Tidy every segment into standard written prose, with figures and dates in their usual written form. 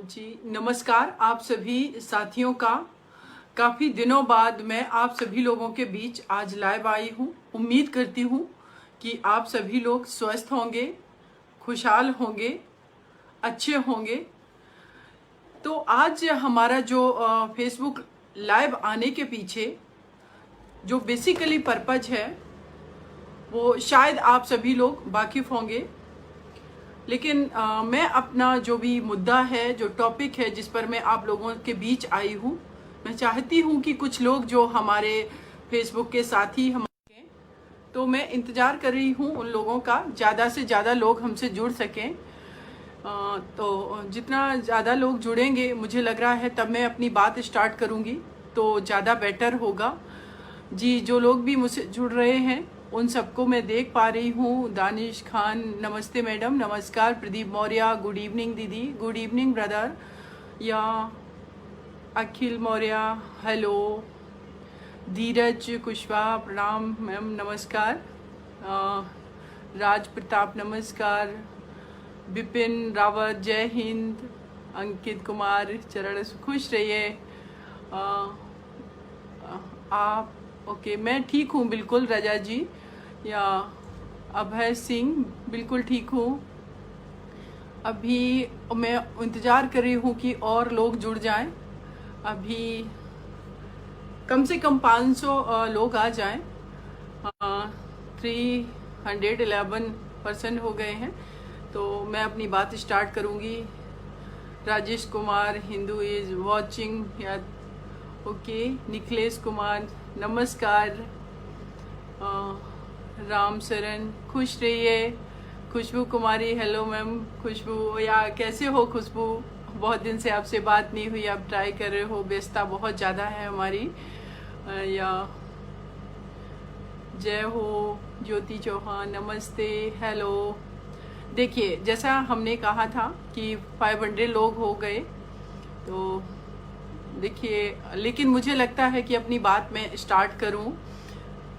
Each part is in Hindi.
जी नमस्कार आप सभी साथियों का। काफ़ी दिनों बाद मैं आप सभी लोगों के बीच आज लाइव आई हूँ। उम्मीद करती हूँ कि आप सभी लोग स्वस्थ होंगे, खुशहाल होंगे, अच्छे होंगे। तो आज हमारा जो फेसबुक लाइव आने के पीछे जो बेसिकली पर्पज है वो शायद आप सभी लोग वाकिफ होंगे, लेकिन मैं अपना जो भी मुद्दा है, जो टॉपिक है जिस पर मैं आप लोगों के बीच आई हूँ, मैं चाहती हूँ कि कुछ लोग जो हमारे फेसबुक के साथी हमारे, तो मैं इंतज़ार कर रही हूँ उन लोगों का, ज़्यादा से ज़्यादा लोग हमसे जुड़ सकें। तो जितना ज़्यादा लोग जुड़ेंगे मुझे लग रहा है तब मैं अपनी बात स्टार्ट करूँगी तो ज़्यादा बेटर होगा। जी जो लोग भी मुझसे जुड़ रहे हैं उन सबको मैं देख पा रही हूँ। दानिश खान नमस्ते मैडम, नमस्कार। प्रदीप मौर्य गुड इवनिंग दीदी, गुड इवनिंग ब्रदर। या अखिल मौर्य हेलो। धीरज कुशवाहा प्रणाम मैम, नमस्कार। राज प्रताप नमस्कार। विपिन रावत जय हिंद। अंकित कुमार चरण खुश रहिए। आप ओके मैं ठीक हूँ बिल्कुल रजा जी। या अभय सिंह बिल्कुल ठीक हूँ। अभी मैं इंतज़ार कर रही हूँ कि और लोग जुड़ जाएं। अभी कम से कम 500 लोग आ जाएं। 311% हो गए हैं तो मैं अपनी बात स्टार्ट करूँगी। राजेश कुमार हिंदू इज वॉचिंग या ओके। निखिलेश कुमार नमस्कार। राम सरन खुश रहिए। Khushboo Kumari hello ma'am. खुशबू या कैसे हो खुशबू, बहुत दिन से आपसे बात नहीं हुई, आप ट्राई कर रहे हो, व्यस्तता बहुत ज़्यादा है हमारी। या जय हो। ज्योति चौहान नमस्ते हेलो। देखिए जैसा हमने कहा था कि 500 लोग हो गए, तो देखिए लेकिन मुझे लगता है कि अपनी बात मैं स्टार्ट करूं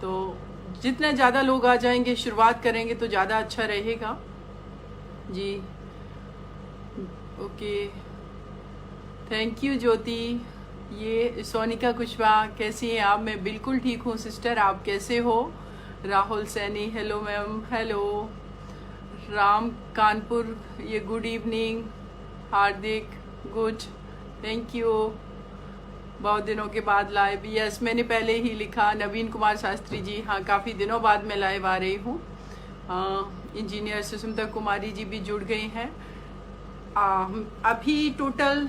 तो जितने ज़्यादा लोग आ जाएंगे, शुरुआत करेंगे तो ज़्यादा अच्छा रहेगा। जी ओके थैंक यू ज्योति। ये सोनिका कुशवाहा कैसी हैं आप? मैं बिल्कुल ठीक हूँ सिस्टर, आप कैसे हो? Rahul Saini hello ma'am hello. Ram Kanpur ये good evening. Hardik good thank you. बहुत दिनों के बाद लाइव, यस मैंने पहले ही लिखा। नवीन कुमार शास्त्री जी हाँ काफ़ी दिनों बाद मैं लाइव आ रही हूँ। इंजीनियर सुष्मिता कुमारी जी भी जुड़ गई हैं। अभी टोटल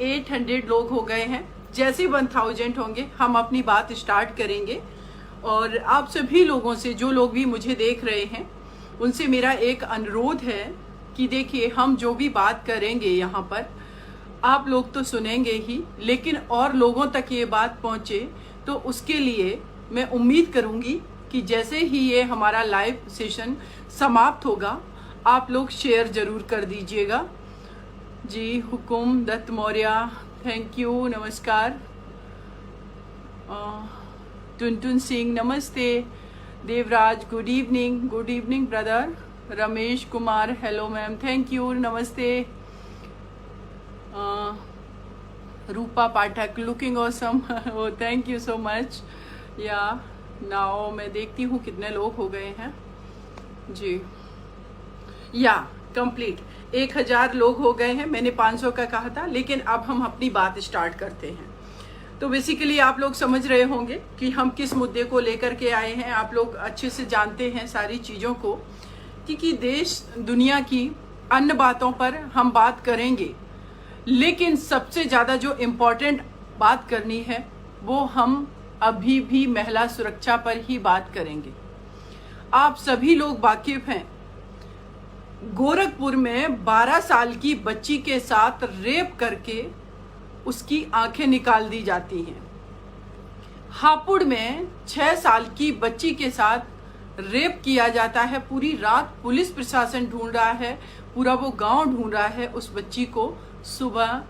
800 लोग हो गए हैं। जैसे 1000 होंगे हम अपनी बात स्टार्ट करेंगे। और आप सभी लोगों से, जो लोग भी मुझे देख रहे हैं, उनसे मेरा एक अनुरोध है कि देखिए हम जो भी बात करेंगे यहाँ पर आप लोग तो सुनेंगे ही, लेकिन और लोगों तक ये बात पहुँचे तो उसके लिए मैं उम्मीद करूँगी कि जैसे ही ये हमारा लाइव सेशन समाप्त होगा आप लोग शेयर ज़रूर कर दीजिएगा। जी हुकुम दत्त मौर्य थैंक यू नमस्कार। टुनटुन सिंह नमस्ते। Devraj good evening brother. Ramesh Kumar hello ma'am thank you नमस्ते। Rupa Pathak looking awesome oh thank you so much. Yeah now मैं देखती हूँ कितने लोग हो गए हैं। जी या कंप्लीट 1000 लोग हो गए हैं। मैंने 500 का कहा था, लेकिन अब हम अपनी बात स्टार्ट करते हैं। तो बेसिकली आप लोग समझ रहे होंगे कि हम किस मुद्दे को लेकर के आए हैं। आप लोग अच्छे से जानते हैं सारी चीज़ों को, क्योंकि देश दुनिया की अन्य बातों पर हम बात करेंगे, लेकिन सबसे ज़्यादा जो इम्पोर्टेंट बात करनी है वो हम अभी भी महिला सुरक्षा पर ही बात करेंगे। आप सभी लोग वाकिफ हैं, गोरखपुर में 12 साल की बच्ची के साथ रेप करके उसकी आंखें निकाल दी जाती हैं। हापुड़ में 6 साल की बच्ची के साथ रेप किया जाता है। पूरी रात पुलिस प्रशासन ढूंढ रहा है, पूरा वो गांव ढूंढ रहा है उस बच्ची को। सुबह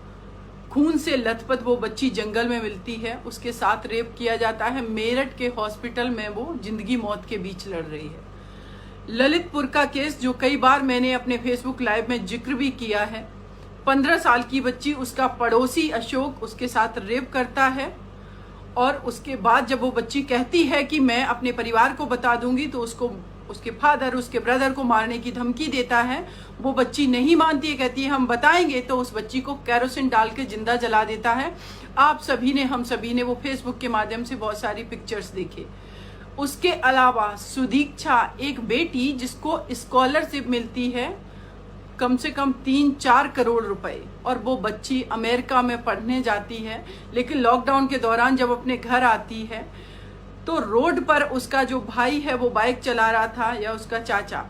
खून से लथपथ वो बच्ची जंगल में मिलती है, उसके साथ रेप किया जाता है। मेरठ के हॉस्पिटल में वो जिंदगी मौत के बीच लड़ रही है। ललितपुर का केस जो कई बार मैंने अपने फेसबुक लाइव में जिक्र भी किया है, 15 साल की बच्ची, उसका पड़ोसी अशोक उसके साथ रेप करता है। और उसके बाद जब वो बच्ची कहती है कि मैं अपने परिवार को बता दूंगी, तो उसको उसके फादर, उसके ब्रदर को मारने की धमकी देता है। वो बच्ची नहीं मानती है, कहती है हम बताएंगे, तो उस बच्ची को केरोसिन डाल के जिंदा जला देता है। आप सभी ने, हम सभी ने वो फेसबुक के माध्यम से बहुत सारी पिक्चर्स देखे। उसके अलावा सुदीक्षा, एक बेटी जिसको स्कॉलरशिप मिलती है कम से कम 3-4 करोड़ रुपए, और वो बच्ची अमेरिका में पढ़ने जाती है। लेकिन लॉकडाउन के दौरान जब अपने घर आती है तो रोड पर उसका जो भाई है वो बाइक चला रहा था, या उसका चाचा,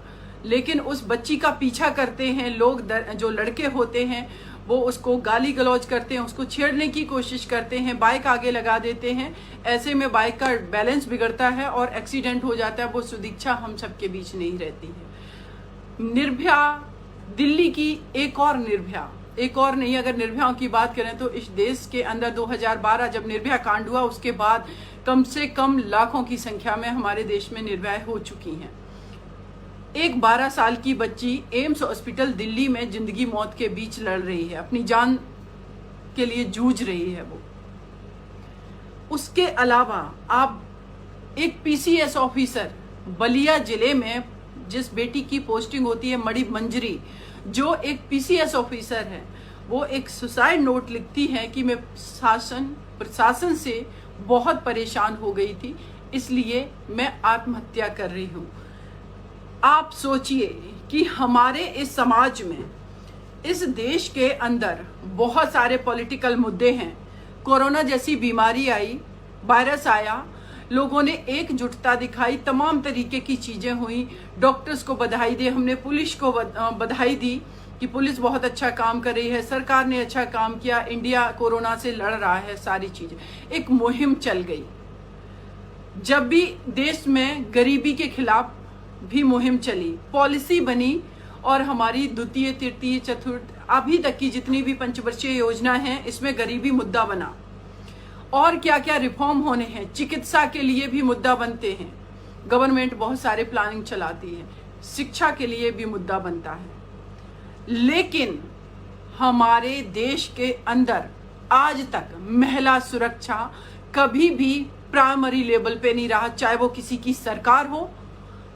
लेकिन उस बच्ची का पीछा करते हैं लोग। जो लड़के होते हैं वो उसको गाली गलौज करते हैं, उसको छेड़ने की कोशिश करते हैं, बाइक आगे लगा देते हैं। ऐसे में बाइक का बैलेंस बिगड़ता है और एक्सीडेंट हो जाता है। वो सुदीक्षा हम सबके बीच नहीं रहती है। निर्भया, दिल्ली की एक और निर्भया, एक और नहीं, अगर निर्भयाओं की बात करें तो इस देश के अंदर 2012 जब निर्भया कांड हुआ, उसके बाद कम से कम लाखों की संख्या में हमारे देश में निर्भया हो चुकी हैं। एक 12 साल की बच्ची एम्स हॉस्पिटल दिल्ली में जिंदगी मौत के बीच लड़ रही है, अपनी जान के लिए जूझ रही है वो। उसके अलावा आप एक पीसीएस ऑफिसर, बलिया जिले में जिस बेटी की पोस्टिंग होती है मणि मंजरी, जो एक पीसीएस ऑफिसर है, वो एक सुसाइड नोट लिखती है कि मैं प्रशासन से बहुत परेशान हो गई थी, इसलिए मैं आत्महत्या कर रही हूँ। आप सोचिए कि हमारे इस समाज में, इस देश के अंदर बहुत सारे पॉलिटिकल मुद्दे हैं। कोरोना जैसी बीमारी आई, वायरस आया, लोगों ने एकजुटता दिखाई, तमाम तरीके की चीजें हुई। डॉक्टर्स को बधाई दी, हमने पुलिस को बधाई दी कि पुलिस बहुत अच्छा काम कर रही है, सरकार ने अच्छा काम किया, इंडिया कोरोना से लड़ रहा है, सारी चीजें। एक मुहिम चल गई। जब भी देश में गरीबी के खिलाफ भी मुहिम चली, पॉलिसी बनी, और हमारी द्वितीय, तृतीय, चतुर्थ, अभी तक की जितनी भी पंचवर्षीय योजना है, इसमें गरीबी मुद्दा बना। और क्या क्या रिफॉर्म होने हैं, चिकित्सा के लिए भी मुद्दा बनते हैं, गवर्नमेंट बहुत सारे प्लानिंग चलाती है, शिक्षा के लिए भी मुद्दा बनता है। लेकिन हमारे देश के अंदर आज तक महिला सुरक्षा कभी भी प्राइमरी लेवल पे नहीं रहा, चाहे वो किसी की सरकार हो,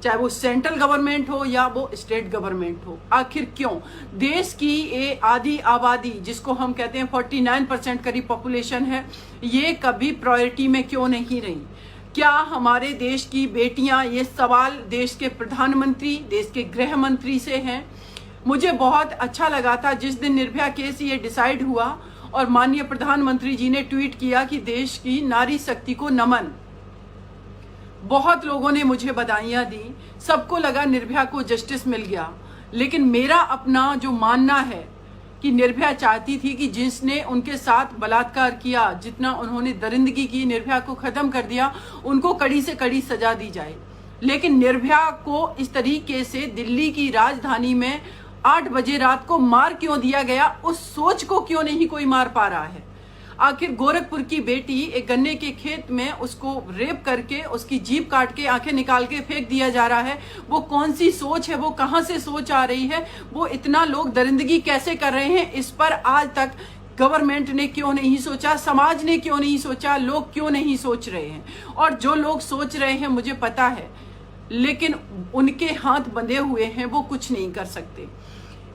चाहे वो सेंट्रल गवर्नमेंट हो या वो स्टेट गवर्नमेंट हो। आखिर क्यों? देश की ये आधी आबादी, जिसको हम कहते हैं 49% करीब पॉपुलेशन है, ये कभी प्रायोरिटी में क्यों नहीं रही? क्या हमारे देश की बेटियां, ये सवाल देश के प्रधानमंत्री, देश के गृह मंत्री से हैं। मुझे बहुत अच्छा लगा था जिस दिन निर्भया केस ये डिसाइड हुआ और माननीय प्रधानमंत्री जी ने ट्वीट किया कि देश की नारी शक्ति को नमन। बहुत लोगों ने मुझे बधाइयां दी, सबको लगा निर्भया को जस्टिस मिल गया। लेकिन मेरा अपना जो मानना है कि निर्भया चाहती थी कि जिसने उनके साथ बलात्कार किया, जितना उन्होंने दरिंदगी की, निर्भया को खत्म कर दिया, उनको कड़ी से कड़ी सजा दी जाए। लेकिन निर्भया को इस तरीके से दिल्ली की राजधानी में 8 बजे रात को मार क्यों दिया गया, उस सोच को क्यों नहीं कोई मार पा रहा है? आखिर गोरखपुर की बेटी, एक गन्ने के खेत में उसको रेप करके, उसकी जीभ काट के, आंखें निकाल के फेंक दिया जा रहा है। वो कौन सी सोच है? वो कहां से सोच आ रही है? वो इतना लोग दरिंदगी कैसे कर रहे हैं, इस पर आज तक गवर्नमेंट ने क्यों नहीं सोचा, समाज ने क्यों नहीं सोचा, लोग क्यों नहीं सोच रहे हैं? और जो लोग सोच रहे हैं मुझे पता है, लेकिन उनके हाथ बंधे हुए हैं, वो कुछ नहीं कर सकते।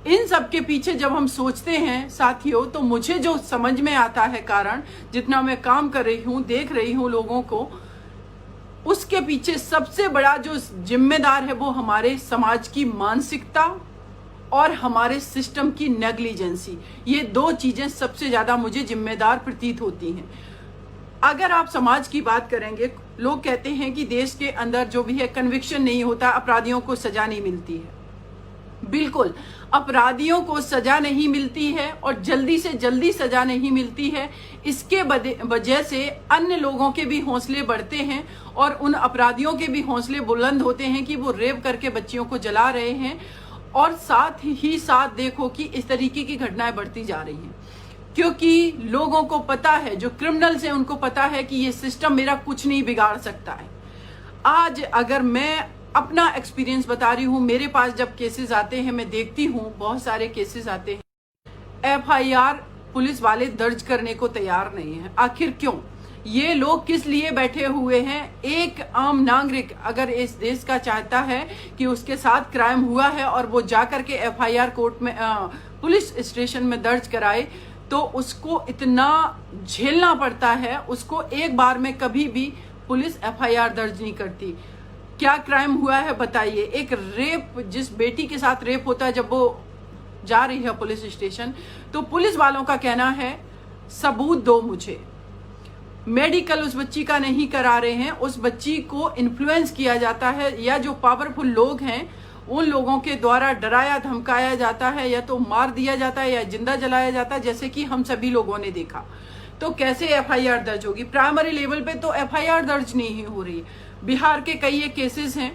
इन सब के पीछे जब हम सोचते हैं साथियों, तो मुझे जो समझ में आता है कारण, जितना मैं काम कर रही हूँ, देख रही हूँ लोगों को, उसके पीछे सबसे बड़ा जो जिम्मेदार है वो हमारे समाज की मानसिकता और हमारे सिस्टम की नेग्लिजेंसी। ये 2 चीजें सबसे ज्यादा मुझे जिम्मेदार प्रतीत होती हैं। अगर आप समाज की बात करेंगे, लोग कहते हैं कि देश के अंदर जो भी है कन्विक्शन नहीं होता, अपराधियों को सजा नहीं मिलती है। बिल्कुल, अपराधियों को सजा नहीं मिलती है और जल्दी से जल्दी सजा नहीं मिलती है। इसके वजह से अन्य लोगों के भी हौसले बढ़ते हैं और उन अपराधियों के भी हौसले बुलंद होते हैं कि वो रेप करके बच्चियों को जला रहे हैं। और साथ ही साथ देखो कि इस तरीके की घटनाएं बढ़ती जा रही हैं, क्योंकि लोगों को पता है, जो क्रिमिनल्स हैं उनको पता है कि ये सिस्टम मेरा कुछ नहीं बिगाड़ सकता है। आज अगर मैं अपना एक्सपीरियंस बता रही हूँ, मेरे पास जब केसेस आते हैं, मैं देखती हूँ बहुत सारे केसेस आते हैं, एफआईआर पुलिस वाले दर्ज करने को तैयार नहीं है। आखिर क्यों? ये लोग किस लिए बैठे हुए हैं? एक आम नागरिक अगर इस देश का चाहता है कि उसके साथ क्राइम हुआ है और वो जाकर के एफआईआर कोर्ट में पुलिस स्टेशन में दर्ज कराए, तो उसको इतना झेलना पड़ता है। उसको एक बार में कभी भी पुलिस एफआईआर दर्ज नहीं करती। क्या क्राइम हुआ है बताइए? एक रेप, जिस बेटी के साथ रेप होता है, जब वो जा रही है पुलिस स्टेशन, तो पुलिस वालों का कहना है सबूत दो मुझे। मेडिकल उस बच्ची का नहीं करा रहे हैं, उस बच्ची को इन्फ्लुएंस किया जाता है, या जो पावरफुल लोग हैं उन लोगों के द्वारा डराया धमकाया जाता है, या तो मार दिया जाता है या जिंदा जलाया जाता है, जैसे कि हम सभी लोगों ने देखा। तो कैसे एफआईआर दर्ज होगी? प्राइमरी लेवल पे तो एफआईआर दर्ज नहीं हो रही। बिहार के कई केसेस हैं,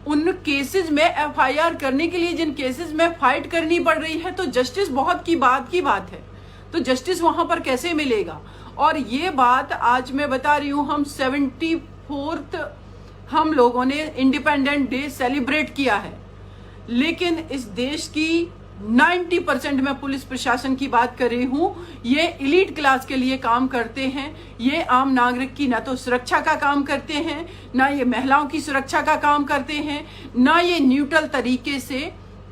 उन केसेस में एफआईआर करने के लिए जिन केसेस में फाइट करनी पड़ रही है, तो जस्टिस बहुत की बात है, तो जस्टिस वहां पर कैसे मिलेगा? और ये बात आज मैं बता रही हूं, हम 74th हम लोगों ने इंडिपेंडेंट डे सेलिब्रेट किया है, लेकिन इस देश की 90% मैं पुलिस प्रशासन की बात कर रही हूं, ये एलीट क्लास के लिए काम करते हैं। ये आम नागरिक की ना तो सुरक्षा का काम करते हैं, ना ये महिलाओं की सुरक्षा का काम करते हैं, ना ये न्यूट्रल तरीके से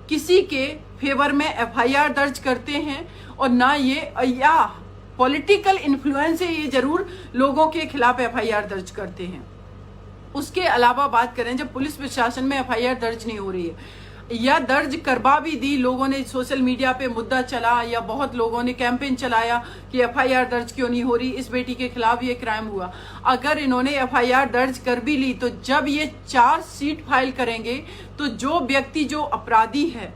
किसी के फेवर में एफआईआर दर्ज करते हैं, और ना ये या पॉलिटिकल इन्फ्लुएंस से ये जरूर लोगों के खिलाफ एफआईआर दर्ज करते हैं। उसके अलावा बात करें, जब पुलिस प्रशासन में एफआईआर दर्ज नहीं हो रही है, या दर्ज करवा भी दी, लोगों ने सोशल मीडिया पे मुद्दा चला या बहुत लोगों ने कैंपेन चलाया कि एफआईआर दर्ज क्यों नहीं हो रही, इस बेटी के खिलाफ ये क्राइम हुआ। अगर इन्होंने एफआईआर दर्ज कर भी ली, तो जब ये चार्जशीट फाइल करेंगे, तो जो व्यक्ति जो अपराधी है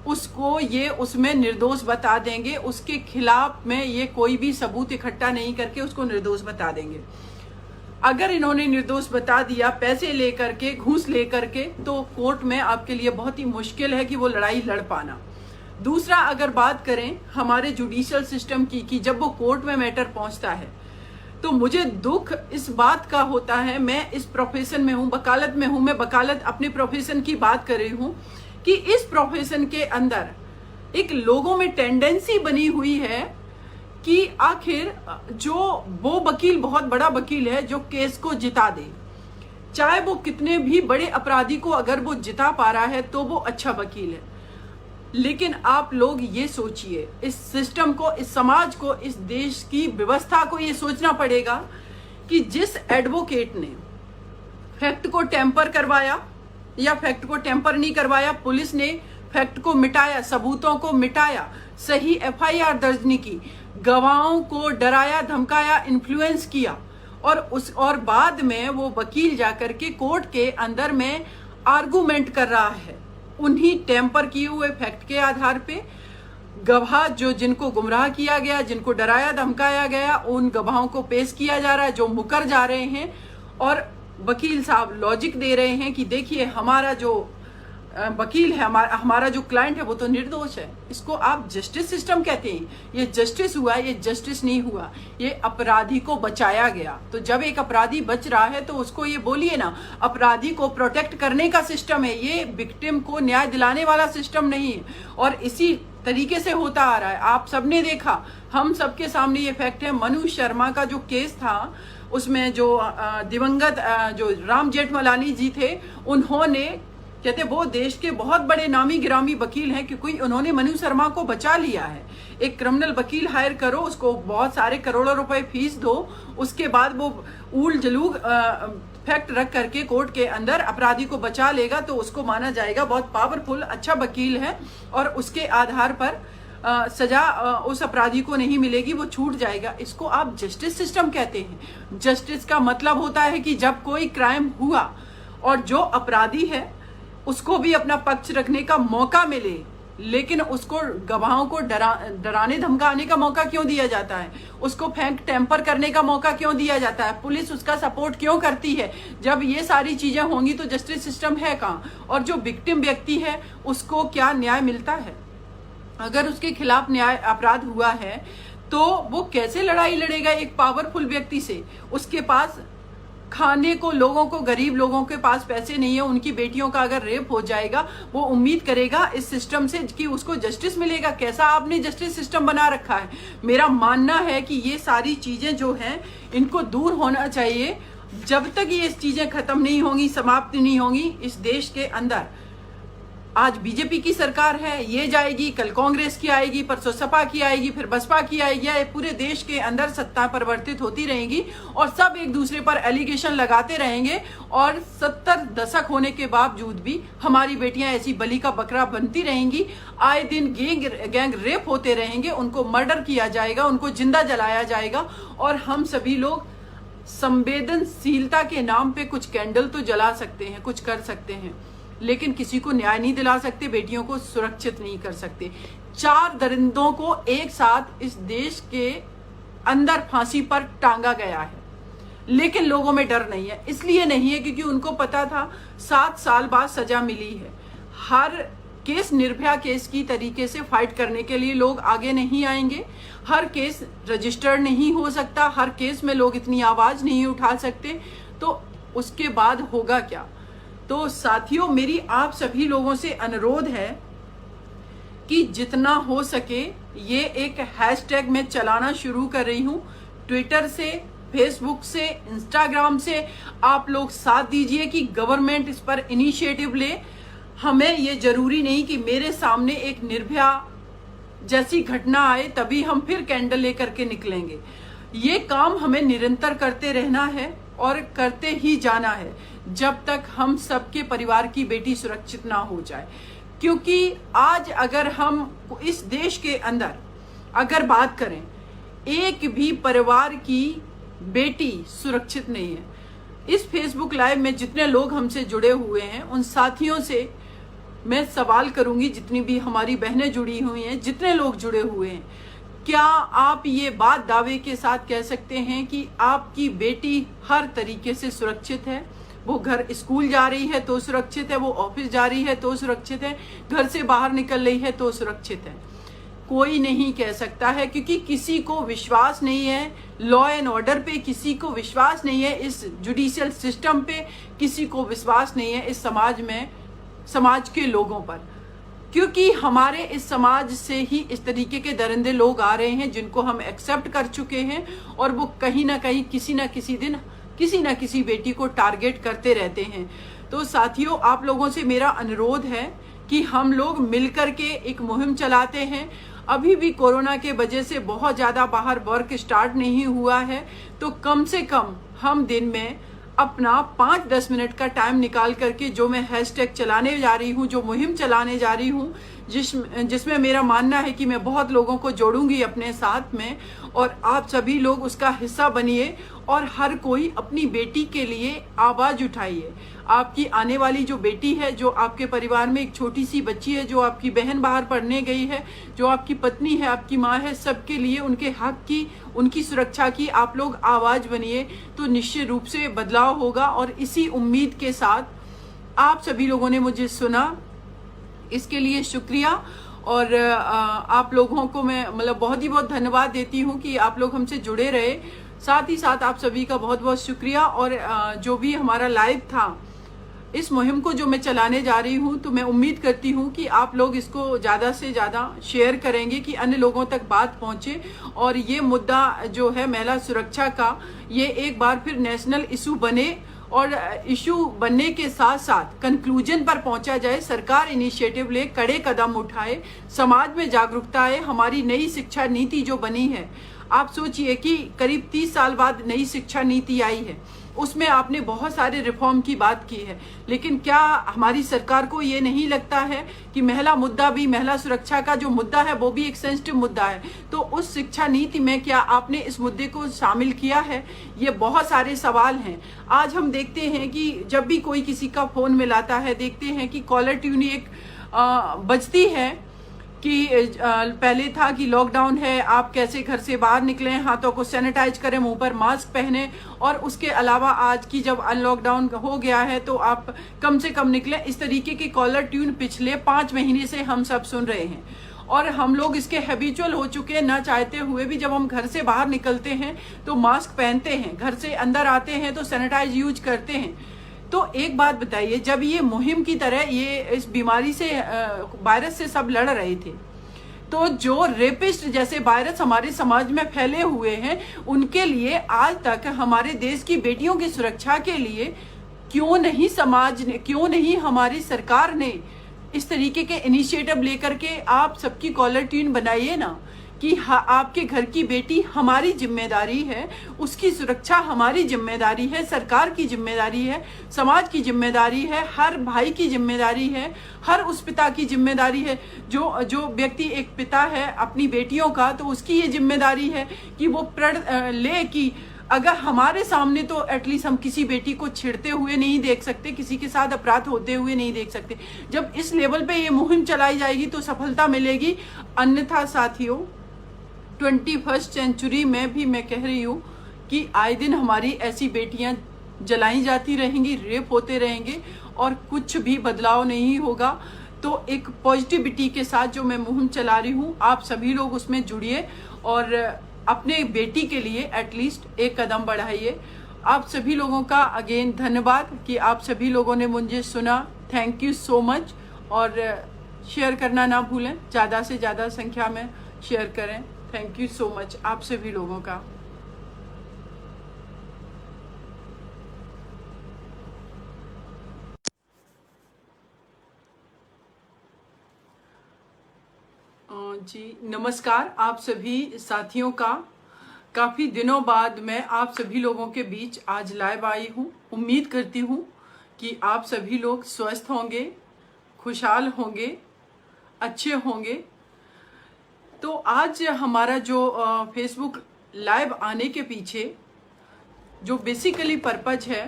उसको ये उसमें निर्दोष बता देंगे, उसके खिलाफ में ये कोई भी सबूत इकट्ठा नहीं करके उसको निर्दोष बता देंगे। अगर इन्होंने निर्दोष बता दिया पैसे लेकर के, घूस लेकर के, तो कोर्ट में आपके लिए बहुत ही मुश्किल है कि वो लड़ाई लड़ पाना। दूसरा, अगर बात करें हमारे जुडिशियल सिस्टम की जब वो कोर्ट में मैटर पहुंचता है, तो मुझे दुख इस बात का होता है, मैं इस प्रोफेशन में हूं, वकालत में हूं, मैं वकालत अपने प्रोफेशन की बात कर रही हूं, कि इस प्रोफेशन के अंदर एक लोगों में टेंडेंसी बनी हुई है कि आखिर जो वो वकील बहुत बड़ा वकील है जो केस को जिता दे, चाहे वो कितने भी बड़े अपराधी को अगर वो जिता पा रहा है तो वो अच्छा वकील है। लेकिन आप लोग ये सोचिए, इस सिस्टम को, इस समाज को, इस देश की व्यवस्था को ये सोचना पड़ेगा कि जिस एडवोकेट ने फैक्ट को टेम्पर करवाया या फैक्ट को टेम्पर नहीं करवाया, पुलिस ने फैक्ट को मिटाया, सबूतों को मिटाया, सही एफआईआर दर्ज नहीं की, गवाहों को डराया धमकाया, इन्फ्लुएंस किया, और बाद में वो वकील जाकर के कोर्ट के अंदर में आर्गुमेंट कर रहा है उन्हीं टेम्पर किए हुए फैक्ट के आधार पे। गवाह जो जिनको गुमराह किया गया, जिनको डराया धमकाया गया, उन गवाहों को पेश किया जा रहा है जो मुकर जा रहे हैं, और वकील साहब लॉजिक दे रहे हैं कि देखिए हमारा जो वकील है, हमारा जो क्लाइंट है वो तो निर्दोष है। इसको आप जस्टिस सिस्टम कहते हैं। ये जस्टिस हुआ, ये जस्टिस नहीं हुआ, ये अपराधी को बचाया गया। तो जब एक अपराधी बच रहा है तो उसको ये बोलिए ना, अपराधी को प्रोटेक्ट करने का सिस्टम है, ये विक्टिम को न्याय दिलाने वाला सिस्टम नहीं है। और इसी तरीके से होता आ रहा है, आप सबने देखा, हम सबके सामने ये फैक्ट है। मनु शर्मा का जो केस था, उसमें जो दिवंगत जो राम जेठमलानी जी थे, उन्होंने कहते वो देश के बहुत बड़े नामी गिरामी वकील हैं, क्योंकि उन्होंने मनु शर्मा को बचा लिया है। एक क्रिमिनल वकील हायर करो, उसको बहुत सारे करोड़ों रुपए फीस दो, उसके बाद वो ऊल जलूग फैक्ट रख करके कोर्ट के अंदर अपराधी को बचा लेगा, तो उसको माना जाएगा बहुत पावरफुल अच्छा वकील है, और उसके आधार पर सजा उस अपराधी को नहीं मिलेगी, वो छूट जाएगा। इसको आप जस्टिस सिस्टम कहते हैं। जस्टिस का मतलब होता है कि जब कोई क्राइम हुआ और जो अपराधी है उसको भी अपना पक्ष रखने का मौका मिले, लेकिन उसको गवाहों को डराने धमकाने का मौका क्यों दिया जाता है? उसको फैक्ट टेम्पर करने का मौका क्यों दिया जाता है? पुलिस उसका सपोर्ट क्यों करती है? जब ये सारी चीजें होंगी तो जस्टिस सिस्टम है कहाँ? और जो विक्टिम व्यक्ति है उसको क्या न्याय मिलता है? अगर उसके खिलाफ न्याय अपराध हुआ है तो वो कैसे लड़ाई लड़ेगा एक पावरफुल व्यक्ति से? उसके पास खाने को लोगों को, गरीब लोगों के पास पैसे नहीं है, उनकी बेटियों का अगर रेप हो जाएगा, वो उम्मीद करेगा इस सिस्टम से कि उसको जस्टिस मिलेगा। कैसा आपने जस्टिस सिस्टम बना रखा है। मेरा मानना है कि ये सारी चीजें जो हैं इनको दूर होना चाहिए। जब तक ये चीजें खत्म नहीं होंगी, समाप्त नहीं होंगी इस देश के अंदर। आज बीजेपी की सरकार है, ये जाएगी, कल कांग्रेस की आएगी, परसों सपा की आएगी, फिर बसपा की आएगी। ये पूरे देश के अंदर सत्ता परिवर्तित होती रहेंगी और सब एक दूसरे पर एलिगेशन लगाते रहेंगे। और 70 दशक होने के बावजूद भी हमारी बेटियां ऐसी बलि का बकरा बनती रहेंगी। आए दिन गैंग रेप होते रहेंगे, उनको मर्डर किया जाएगा, उनको जिंदा जलाया जाएगा। और हम सभी लोग संवेदनशीलता के नाम पे कुछ कैंडल तो जला सकते हैं, कुछ कर सकते हैं, लेकिन किसी को न्याय नहीं दिला सकते, बेटियों को सुरक्षित नहीं कर सकते। 4 दरिंदों को एक साथ इस देश के अंदर फांसी पर टांगा गया है, लेकिन लोगों में डर नहीं है। इसलिए नहीं है क्योंकि उनको पता था 7 साल बाद सजा मिली है। हर केस, निर्भया केस की तरीके से फाइट करने के लिए लोग आगे नहीं आएंगे। हर केस रजिस्टर्ड नहीं हो सकता, हर केस में लोग इतनी आवाज नहीं उठा सकते, तो उसके बाद होगा क्या। तो साथियों, मेरी आप सभी लोगों से अनुरोध है कि जितना हो सके ये एक हैशटैग मैं चलाना शुरू कर रही हूं, ट्विटर से, फेसबुक से, इंस्टाग्राम से। आप लोग साथ दीजिए कि गवर्नमेंट इस पर इनिशिएटिव ले। हमें ये जरूरी नहीं कि मेरे सामने एक निर्भया जैसी घटना आए तभी हम फिर कैंडल लेकर के निकलेंगे। ये काम हमें निरंतर करते रहना है और करते ही जाना है जब तक हम सबके परिवार की बेटी सुरक्षित ना हो जाए। क्योंकि आज अगर हम इस देश के अंदर अगर बात करें, एक भी परिवार की बेटी सुरक्षित नहीं है। इस फेसबुक लाइव में जितने लोग हमसे जुड़े हुए हैं, उन साथियों से मैं सवाल करूंगी, जितनी भी हमारी बहनें जुड़ी हुई हैं, जितने लोग जुड़े हुए हैं, क्या आप ये बात दावे के साथ कह सकते हैं कि आपकी बेटी हर तरीके से सुरक्षित है? वो घर स्कूल जा रही है तो सुरक्षित है, वो ऑफिस जा रही है तो सुरक्षित है, घर से बाहर निकल रही है तो सुरक्षित है? कोई नहीं कह सकता है, क्योंकि किसी को विश्वास नहीं है लॉ एंड ऑर्डर पे, किसी को विश्वास नहीं है इस जुडिशियल सिस्टम पे, किसी को विश्वास नहीं है इस समाज में, समाज के लोगों पर। क्योंकि हमारे इस समाज से ही इस तरीके के दरिंदे लोग आ रहे हैं जिनको हम एक्सेप्ट कर चुके हैं, और वो कहीं ना कहीं किसी ना किसी दिन किसी ना किसी बेटी को टारगेट करते रहते हैं। तो साथियों, आप लोगों से मेरा अनुरोध है कि हम लोग मिलकर के एक मुहिम चलाते हैं। अभी भी कोरोना के वजह से बहुत ज्यादा बाहर वर्क स्टार्ट नहीं हुआ है, तो कम से कम हम दिन में अपना 5-10 मिनट का टाइम निकाल करके जो मैं हैशटैग चलाने जा रही हूँ, जो मुहिम चलाने जा रही हूँ, जिसमें मेरा मानना है कि मैं बहुत लोगों को जोड़ूंगी अपने साथ में, और आप सभी लोग उसका हिस्सा बनिए और हर कोई अपनी बेटी के लिए आवाज उठाइए। आपकी आने वाली जो बेटी है, जो आपके परिवार में एक छोटी सी बच्ची है, जो आपकी बहन बाहर पढ़ने गई है, जो आपकी पत्नी है, आपकी माँ है, सबके लिए उनके हक की, उनकी सुरक्षा की आप लोग आवाज बनिए, तो निश्चित रूप से बदलाव होगा। और इसी उम्मीद के साथ आप सभी लोगों ने मुझे सुना, इसके लिए शुक्रिया। और आप लोगों को मैं मतलब बहुत ही बहुत धन्यवाद देती हूँ कि आप लोग हमसे जुड़े रहे। साथ ही साथ आप सभी का बहुत बहुत शुक्रिया। और जो भी हमारा लाइव था, इस मुहिम को जो मैं चलाने जा रही हूँ, तो मैं उम्मीद करती हूँ कि आप लोग इसको ज़्यादा से ज़्यादा शेयर करेंगे कि अन्य लोगों तक बात पहुँचे, और ये मुद्दा जो है महिला सुरक्षा का, ये एक बार फिर नेशनल इशू बने, और इशू बनने के साथ साथ कंक्लूजन पर पहुंचा जाए। सरकार इनिशिएटिव ले, कड़े कदम उठाए, समाज में जागरूकता आए। हमारी नई शिक्षा नीति जो बनी है, आप सोचिए कि करीब 30 साल बाद नई शिक्षा नीति आई है, उसमें आपने बहुत सारे रिफॉर्म की बात की है, लेकिन क्या हमारी सरकार को ये नहीं लगता है कि महिला मुद्दा भी, महिला सुरक्षा का जो मुद्दा है वो भी एक सेंसिटिव मुद्दा है? तो उस शिक्षा नीति में क्या आपने इस मुद्दे को शामिल किया है? ये बहुत सारे सवाल हैं। आज हम देखते हैं कि जब भी कोई किसी का फोन मिलाता है, देखते हैं कि कॉलर ट्यून एक बजती है कि पहले था कि लॉकडाउन है, आप कैसे घर से बाहर निकलें, हाथों को सैनिटाइज करें, मुंह पर मास्क पहने, और उसके अलावा आज की जब अनलॉकडाउन हो गया है तो आप कम से कम निकलें। इस तरीके की कॉलर ट्यून पिछले 5 महीने से हम सब सुन रहे हैं, और हम लोग इसके हैबिचुअल हो चुके हैं, ना चाहते हुए भी। जब हम घर से बाहर निकलते हैं तो मास्क पहनते हैं, घर से अंदर आते हैं तो सैनिटाइज यूज करते हैं। तो एक बात बताइए, जब ये मुहिम की तरह ये इस बीमारी से वायरस से सब लड़ रहे थे, तो जो रेपिस्ट जैसे वायरस हमारे समाज में फैले हुए हैं, उनके लिए आज तक हमारे देश की बेटियों की सुरक्षा के लिए क्यों नहीं समाज ने, क्यों नहीं हमारी सरकार ने इस तरीके के इनिशिएटिव लेकर के आप सबकी कॉलर ट्यून बनाइए ना कि आपके घर की बेटी हमारी जिम्मेदारी है, उसकी सुरक्षा हमारी जिम्मेदारी है, सरकार की जिम्मेदारी है, समाज की जिम्मेदारी है, हर भाई की जिम्मेदारी है, हर उस पिता की जिम्मेदारी है जो व्यक्ति एक पिता है अपनी बेटियों का, तो उसकी ये जिम्मेदारी है कि वो प्रण ले कि अगर हमारे सामने तो एटलीस्ट हम किसी बेटी को छेड़ते हुए नहीं देख सकते, किसी के साथ अपराध होते हुए नहीं देख सकते। जब इस लेवल पे ये मुहिम चलाई जाएगी तो सफलता मिलेगी। अन्यथा साथियों, 21st सेंचुरी में भी मैं कह रही हूँ कि आए दिन हमारी ऐसी बेटियां जलाई जाती रहेंगी, रेप होते रहेंगे और कुछ भी बदलाव नहीं होगा। तो एक पॉजिटिविटी के साथ जो मैं मुहिम चला रही हूँ, आप सभी लोग उसमें जुड़िए और अपने बेटी के लिए एटलीस्ट एक कदम बढ़ाइए। आप सभी लोगों का अगेन धन्यवाद कि आप सभी लोगों ने मुझे सुना। Thank you so much. और शेयर करना ना भूलें, ज़्यादा से ज़्यादा संख्या में शेयर करें। थैंक यू सो मच आप सभी लोगों का। जी नमस्कार आप सभी साथियों का। काफ़ी दिनों बाद मैं आप सभी लोगों के बीच आज लाइव आई हूँ। उम्मीद करती हूँ कि आप सभी लोग स्वस्थ होंगे, खुशहाल होंगे, अच्छे होंगे। तो आज हमारा जो फेसबुक लाइव आने के पीछे जो बेसिकली पर्पज है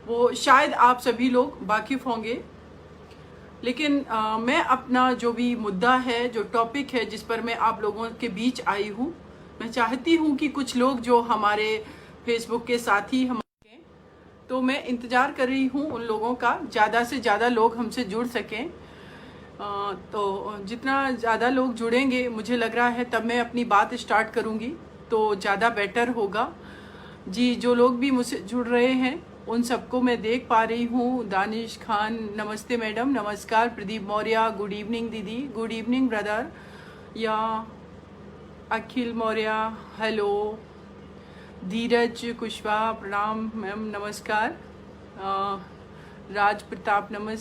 वो शायद आप सभी लोग वाकिफ़ होंगे, लेकिन मैं अपना जो भी मुद्दा है, जो टॉपिक है जिस पर मैं आप लोगों के बीच आई हूँ, मैं चाहती हूँ कि कुछ लोग जो हमारे फेसबुक के साथी हमारे, तो मैं इंतज़ार कर रही हूँ उन लोगों का, ज़्यादा से ज़्यादा लोग हमसे जुड़ सकें। तो जितना ज़्यादा लोग जुड़ेंगे मुझे लग रहा है तब मैं अपनी बात स्टार्ट करूँगी तो ज़्यादा बेटर होगा। जी जो लोग भी मुझसे जुड़ रहे हैं उन सबको मैं देख पा रही हूँ। दानिश खान नमस्ते मैडम, नमस्कार। प्रदीप मौर्य गुड इवनिंग दीदी, गुड इवनिंग ब्रदर। या अखिल मौर्य हेलो। धीरज कुशवाहा प्रणाम मैम, नमस्कार। राज प्रताप नमस्कार।